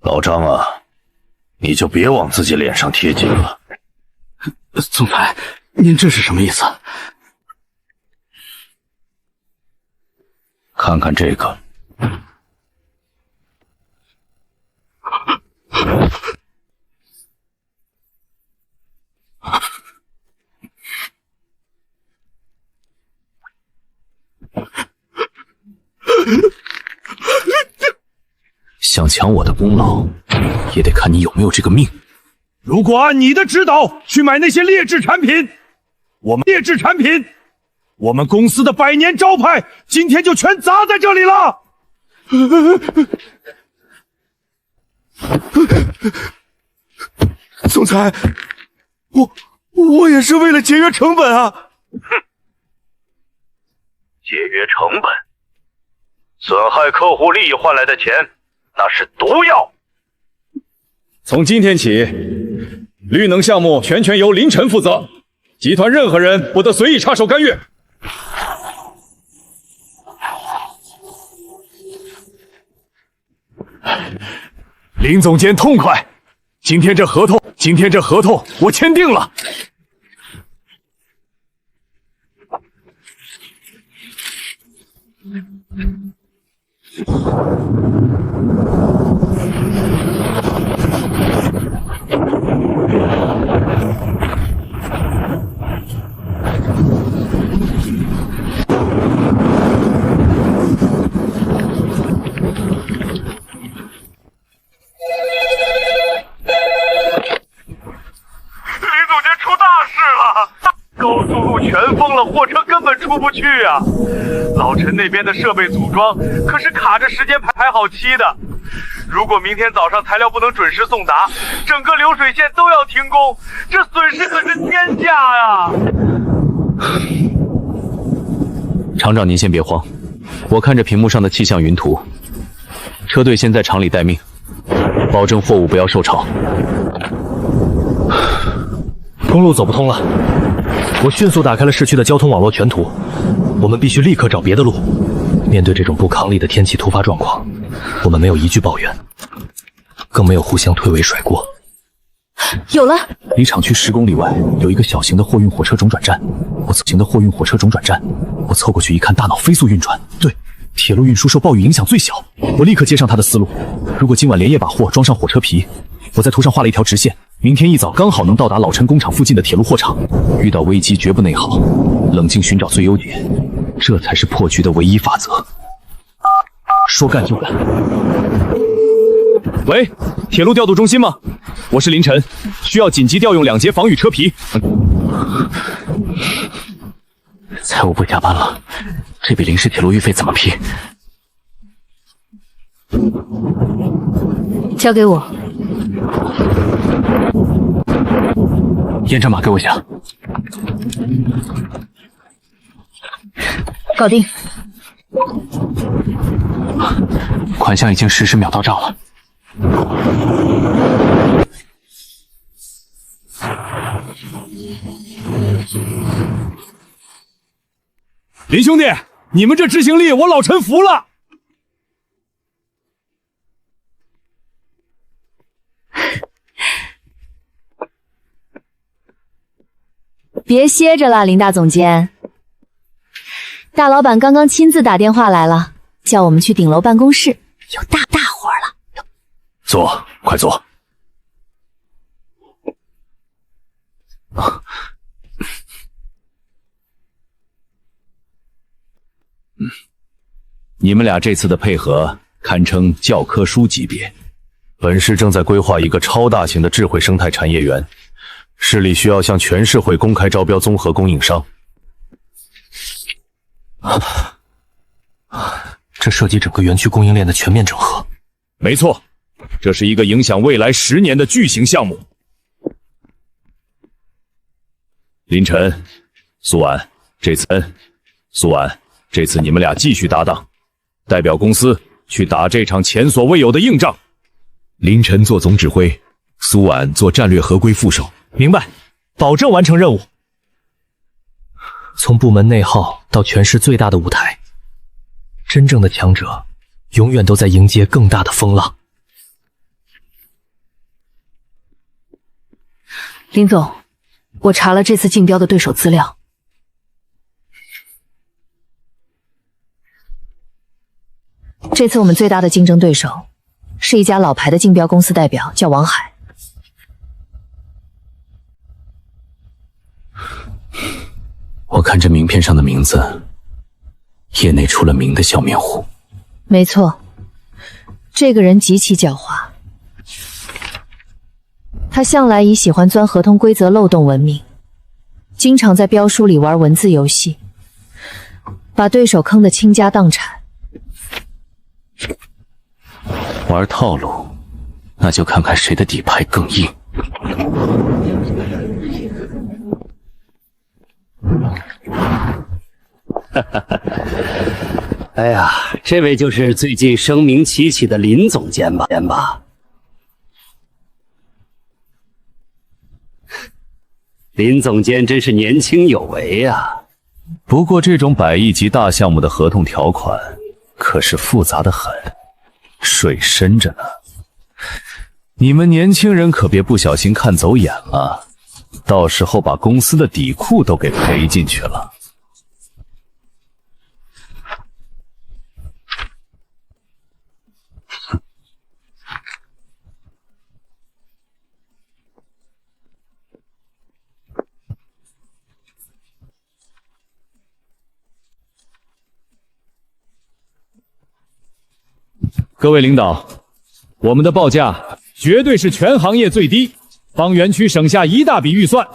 老张啊，你就别往自己脸上贴金了。总裁，您这是什么意思？看看这个。想抢我的功劳，也得看你有没有这个命。如果按你的指导去买那些劣质产品，我们公司的100年招牌今天就全砸在这里了。总裁，我也是为了节约成本啊。哼，节约成本，损害客户利益换来的钱，那是毒药。从今天起，绿能项目全权由林晨负责，集团任何人不得随意插手干预。林总监痛快，今天这合同我签订了。高速路全封了，货车根本出不去啊！老陈那边的设备组装可是卡着时间排好期的，如果明天早上材料不能准时送达，整个流水线都要停工，这损失可是天价呀！厂长您先别慌，我看着屏幕上的气象云图，车队先在厂里待命，保证货物不要受潮。公路走不通了，我迅速打开了市区的交通网络全图，我们必须立刻找别的路。面对这种不抗力的天气突发状况，我们没有一句抱怨，更没有互相推诿甩锅。有了，离厂区10公里外有一个小型的货运火车中转站，我凑过去一看，大脑飞速运转，对，铁路运输受暴雨影响最小。我立刻接上他的思路，如果今晚连夜把货装上火车皮，我在图上画了一条直线，明天一早刚好能到达老陈工厂附近的铁路货场。遇到危机绝不内耗，冷静寻找最优解，这才是破局的唯一法则。说干就干。喂，铁路调度中心吗？我是林晨，需要紧急调用2节防雨车皮。财务部加班了，这笔临时铁路运费怎么批？交给我。验证码给我下。搞定。款项已经实时秒到账了。林兄弟，你们这执行力我老陈服了。别歇着了，林大总监。大老板刚刚亲自打电话来了，叫我们去顶楼办公室，有大活了。坐，快坐。你们俩这次的配合堪称教科书级别。本市正在规划一个超大型的智慧生态产业园，市里需要向全市会公开招标综合供应商。这涉及整个园区供应链的全面整合。没错，这是一个影响未来10年的巨型项目。林晨、苏婉，这次你们俩继续搭档，代表公司去打这场前所未有的硬仗。林晨做总指挥，苏婉做战略合规副手。明白，保证完成任务。从部门内耗到全市最大的舞台，真正的强者永远都在迎接更大的风浪。林总，我查了这次竞标的对手资料。这次我们最大的竞争对手是一家老牌的竞标公司代表，叫王海。我看这名片上的名字，业内出了名的笑面虎。没错，这个人极其狡猾，他向来以喜欢钻合同规则漏洞闻名，经常在标书里玩文字游戏，把对手坑得倾家荡产。玩套路，那就看看谁的底牌更硬。哎呀，这位就是最近声名齐起的林总监吧？林总监真是年轻有为啊！不过这种100亿级大项目的合同条款可是复杂的很，水深着呢。你们年轻人可别不小心看走眼了，到时候把公司的底裤都给赔进去了。各位领导，我们的报价绝对是全行业最低，帮园区省下一大笔预算。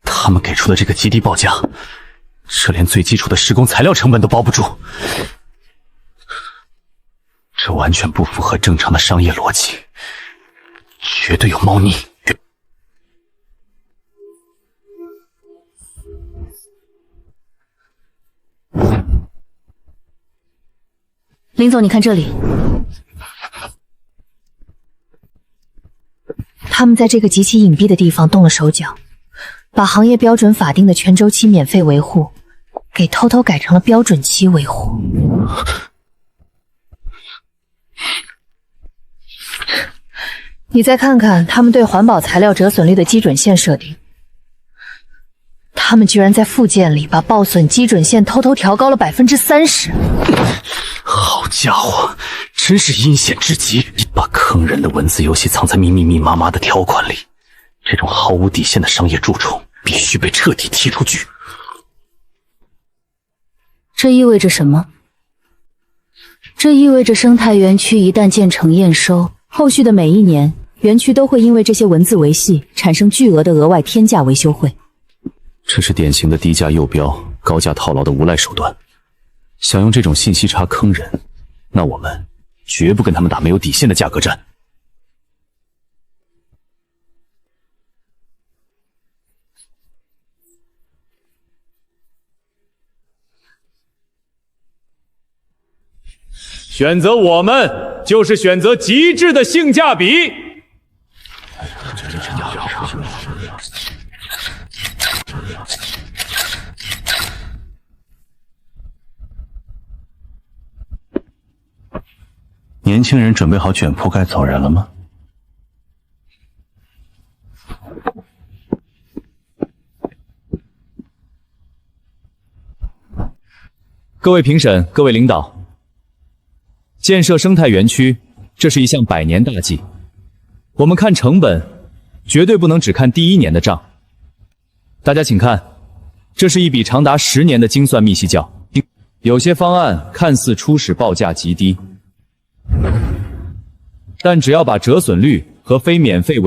他们给出的这个极低报价，这连最基础的施工材料成本都包不住，这完全不符合正常的商业逻辑，绝对有猫腻。林总，你看这里，他们在这个极其隐蔽的地方动了手脚，把行业标准法定的全周期免费维护给偷偷改成了标准期维护。你再看看他们对环保材料折损率的基准线设定，他们居然在附件里把报损基准线偷偷调高了30%。好家伙，真是阴险至极！把坑人的文字游戏藏在密麻麻的条款里，这种毫无底线的商业蛀虫必须被彻底踢出局。这意味着什么？这意味着生态园区一旦建成验收，后续的每一年，园区都会因为这些文字维系产生巨额的额外天价维修费。这是典型的低价诱标、高价套牢的无赖手段。想用这种信息差坑人，那我们绝不跟他们打没有底线的价格战。选择我们，就是选择极致的性价比。年轻人准备好卷铺盖走人了吗？各位评审，各位领导，建设生态园区，这是一项100年大计。我们看成本，绝对不能只看第1年的账。大家请看，这是一笔长达10年的精算密细较。有些方案看似初始报价极低，但只要把折损率和非免费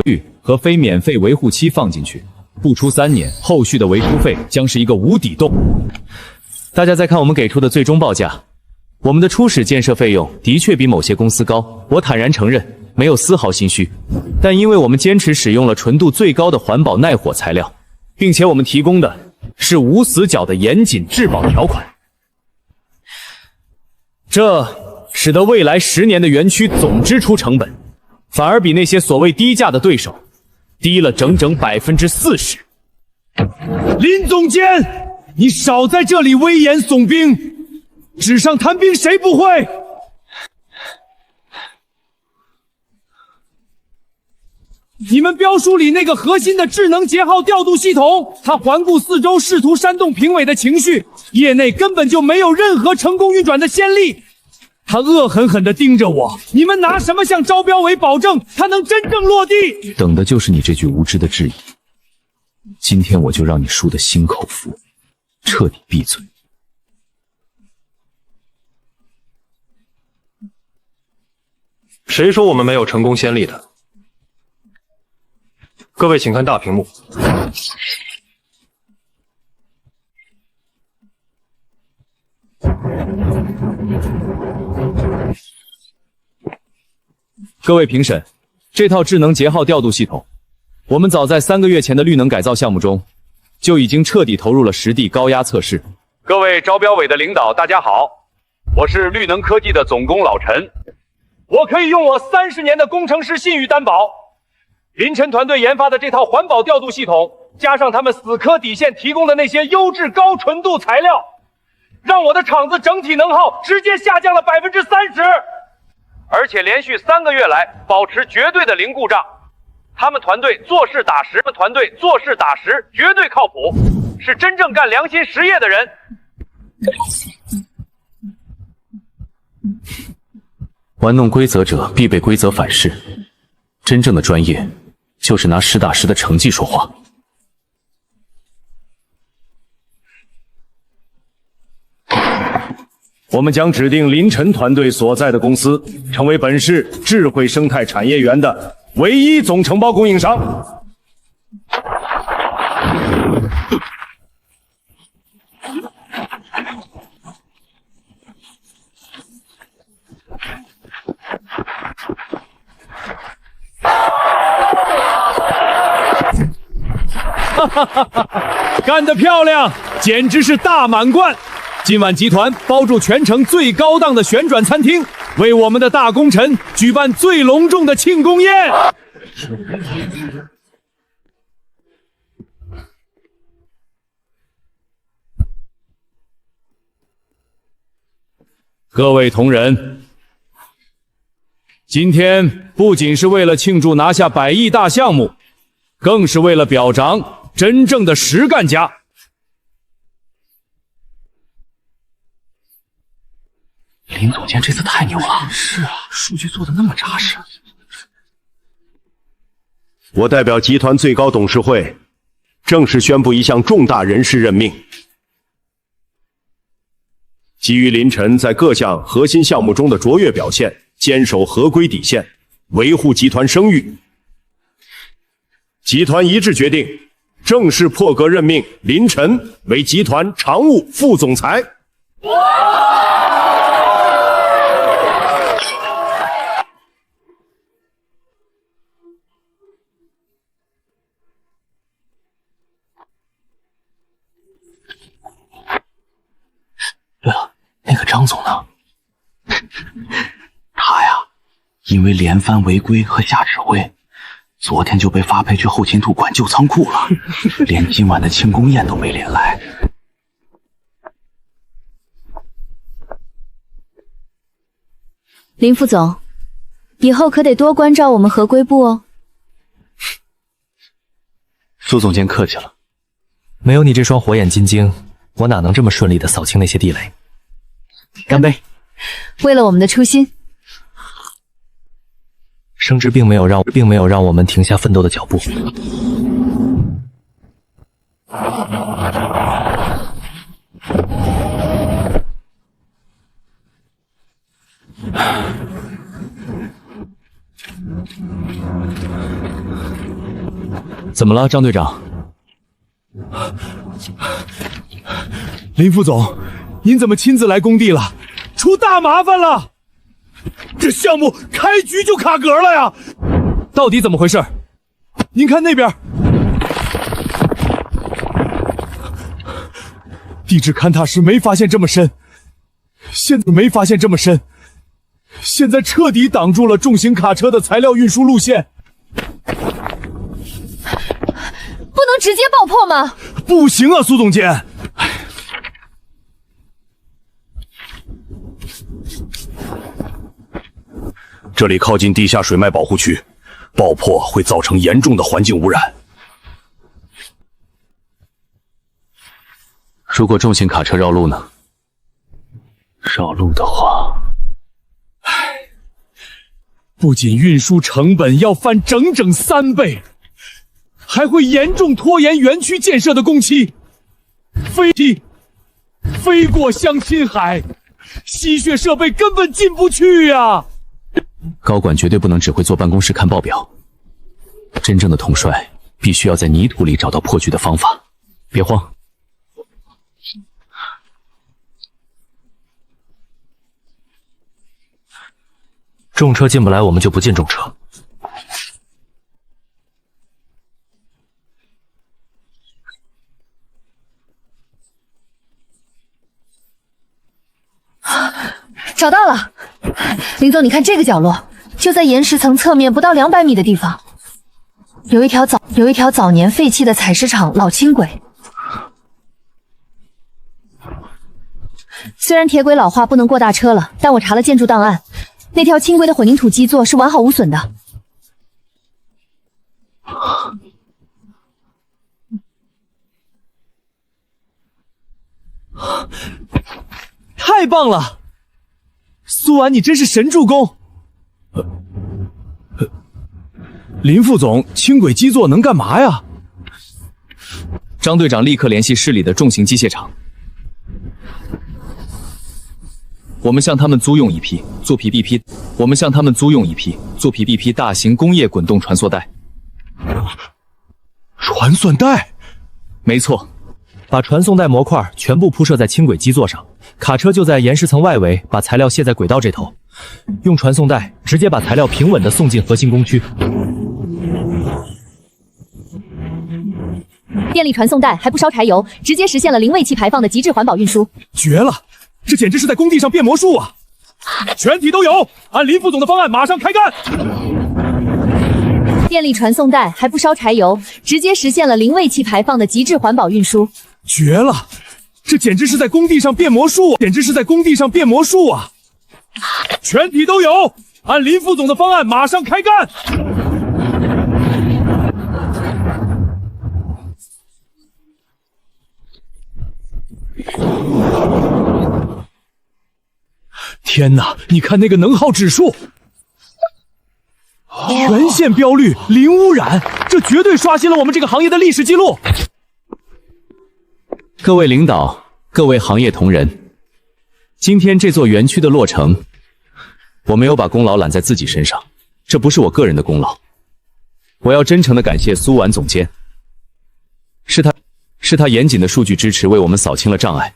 维护期放进去，不出3年，后续的维护费将是一个无底洞。大家再看我们给出的最终报价，我们的初始建设费用的确比某些公司高，我坦然承认，没有丝毫心虚。但因为我们坚持使用了纯度最高的环保耐火材料，并且我们提供的是无死角的严谨质保条款，这使得未来10年的园区总支出成本，反而比那些所谓低价的对手低了整整40%。林总监，你少在这里危言耸听，纸上谈兵谁不会？你们标书里那个核心的智能节号调度系统，它环顾四周，试图煽动评委的情绪，业内根本就没有任何成功运转的先例。他恶狠狠地盯着我，你们拿什么向招标委保证他能真正落地？等的就是你这句无知的质疑。今天我就让你输得心口服，彻底闭嘴。谁说我们没有成功先例的？各位请看大屏幕。各位评审，这套智能节号调度系统，我们早在3个月前的绿能改造项目中，就已经彻底投入了实地高压测试。各位招标委的领导，大家好，我是绿能科技的总工老陈，我可以用我30年的工程师信誉担保，林晨团队研发的这套环保调度系统，加上他们死磕底线提供的那些优质高纯度材料，让我的厂子整体能耗直接下降了30%。而且连续3个月来保持绝对的零故障，他们团队做事打实，绝对靠谱，是真正干良心实业的人。玩弄规则者必被规则反噬，真正的专业就是拿实打实的成绩说话。我们将指定林晨团队所在的公司成为本市智慧生态产业园的唯一总承包供应商。哈哈哈哈！干得漂亮，简直是大满贯！今晚集团包住全城最高档的旋转餐厅，为我们的大功臣举办最隆重的庆功宴。各位同仁，今天不仅是为了庆祝拿下100亿大项目，更是为了表彰真正的实干家。林总监这次太牛了！是啊，数据做的那么扎实。我代表集团最高董事会，正式宣布一项重大人事任命。基于林晨在各项核心项目中的卓越表现，坚守合规底线，维护集团声誉，集团一致决定，正式破格任命林晨为集团常务副总裁。对了，那个张总呢？他呀，因为连番违规和下指挥，昨天就被发配去后勤处管旧仓库了，连今晚的庆功宴都没连来。林副总，以后可得多关照我们合规部哦。苏总监客气了。没有你这双火眼金睛，我哪能这么顺利的扫清那些地雷？干杯！为了我们的初心，升职并没有让我们停下奋斗的脚步。怎么了，张队长？林副总，您怎么亲自来工地了？出大麻烦了！这项目开局就卡壳了呀！到底怎么回事？您看那边，地质勘踏时没发现这么深，现在彻底挡住了重型卡车的材料运输路线。不能直接爆破吗？不行啊，苏总监。这里靠近地下水脉保护区，爆破会造成严重的环境污染。如果重型卡车绕路呢？绕路的话，不仅运输成本要翻整整3倍，还会严重拖延园区建设的工期。飞过相亲海，吸血设备根本进不去呀！高管绝对不能只会坐办公室看报表，真正的统帅必须要在泥土里找到破局的方法。别慌，重车进不来，我们就不进重车。找到了，林总，你看这个角落，就在岩石层侧面不到200米的地方，有一条早年废弃的采石场老轻轨。虽然铁轨老化不能过大车了，但我查了建筑档案，那条轻轨的混凝土基座是完好无损的。太棒了，苏婉，你真是神助攻。林副总，轻轨基座能干嘛呀？张队长立刻联系市里的重型机械厂，我们向他们租用一批做 PBP 大型工业滚动传送带。传送带？没错，把传送带模块全部铺设在轻轨基座上，卡车就在岩石层外围把材料卸在轨道这头，用传送带直接把材料平稳地送进核心工区。电力传送带还不烧柴油，直接实现了零尾气排放的极致环保运输。绝了！这简直是在工地上变魔术啊！全体都有，按林副总的方案马上开干。电力传送带还不烧柴油，直接实现了零尾气排放的极致环保运输。绝了！这简直是在工地上变魔术啊！全体都有，按林副总的方案马上开干。天哪，你看那个能耗指数，全线标绿，零污染，这绝对刷新了我们这个行业的历史记录。各位领导，各位行业同仁，今天这座园区的落成，我没有把功劳揽在自己身上，这不是我个人的功劳。我要真诚地感谢苏婉总监，是他严谨的数据支持为我们扫清了障碍。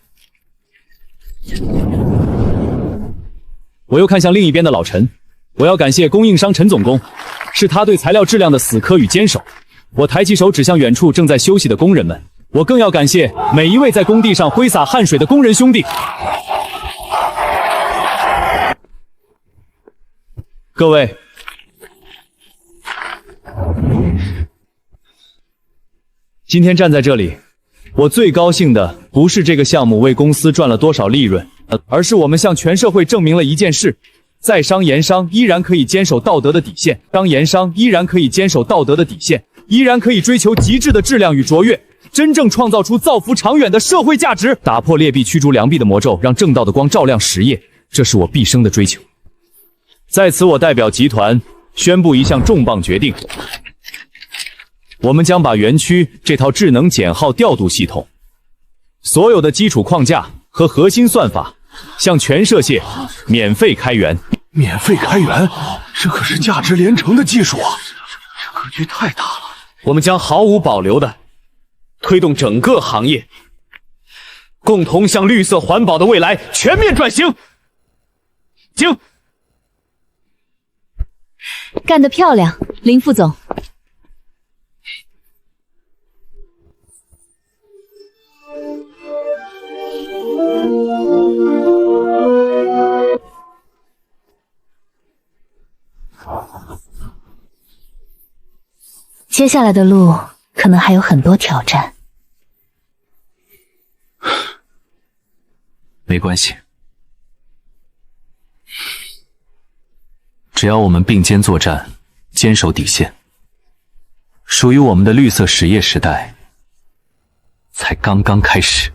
我又看向另一边的老陈，我要感谢供应商陈总工，是他对材料质量的死磕与坚守。我抬起手指向远处正在休息的工人们，我更要感谢每一位在工地上挥洒汗水的工人兄弟。各位，今天站在这里，我最高兴的不是这个项目为公司赚了多少利润，而是我们向全社会证明了一件事：在商言商依然可以坚守道德的底线，依然可以追求极致的质量与卓越，真正创造出造福长远的社会价值，打破劣币驱逐良币的魔咒，让正道的光照亮实业，这是我毕生的追求。在此，我代表集团宣布一项重磅决定。我们将把园区这套智能减耗调度系统所有的基础框架和核心算法向全社界免费开源。免费开源，这可是价值连城的技术啊！这格局太大了。我们将毫无保留地推动整个行业共同向绿色环保的未来全面转型。请。干得漂亮，林副总。接下来的路可能还有很多挑战。没关系，只要我们并肩作战，坚守底线，属于我们的绿色实业时代才刚刚开始。